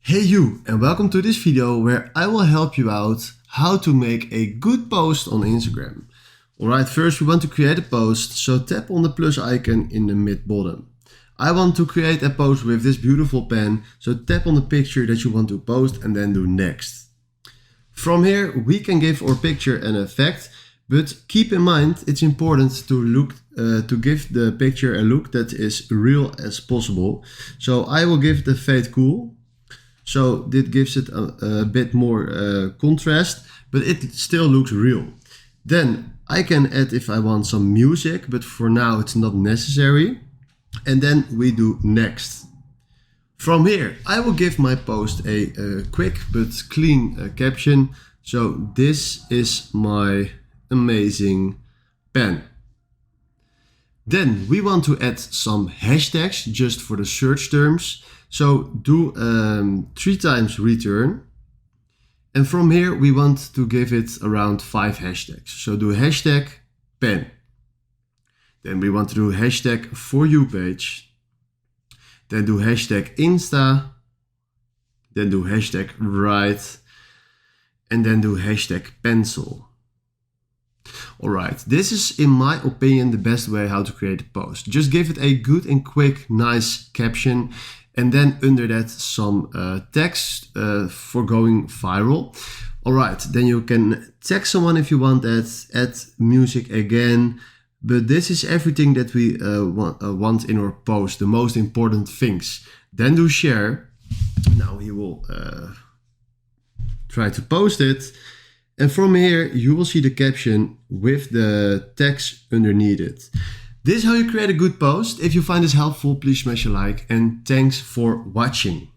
Hey you, and welcome to this video where I will help you out how to make a good post on Instagram. Alright, first we want to create a post, so tap on the plus icon in the mid bottom. I want to create a post with this beautiful pen, so tap on the picture that you want to post and then do next. From here we can give our picture an effect, but keep in mind it's important to give the picture a look that is real as possible. So I will give the fade cool. So this gives it a bit more contrast, but it still looks real. Then I can add if I want some music, but for now it's not necessary. And then we do next. From here, I will give my post a quick but clean caption. So this is my amazing pen. Then we want to add some hashtags just for the search terms. So do 3 times return. And from here we want to give it around 5 hashtags. So do hashtag pen. Then we want to do hashtag for you page. Then do hashtag Insta. Then do hashtag write. And then do hashtag pencil. Alright, this is in my opinion the best way how to create a post. Just give it a good and quick, nice caption. And then under that some text for going viral. Alright, then you can tag someone if you want that, add music again. But this is everything that we want in our post, the most important things. Then do share. Now he will try to post it. And from here you will see the caption with the text underneath it. This is how you create a good post. If you find this helpful, please smash a like and thanks for watching.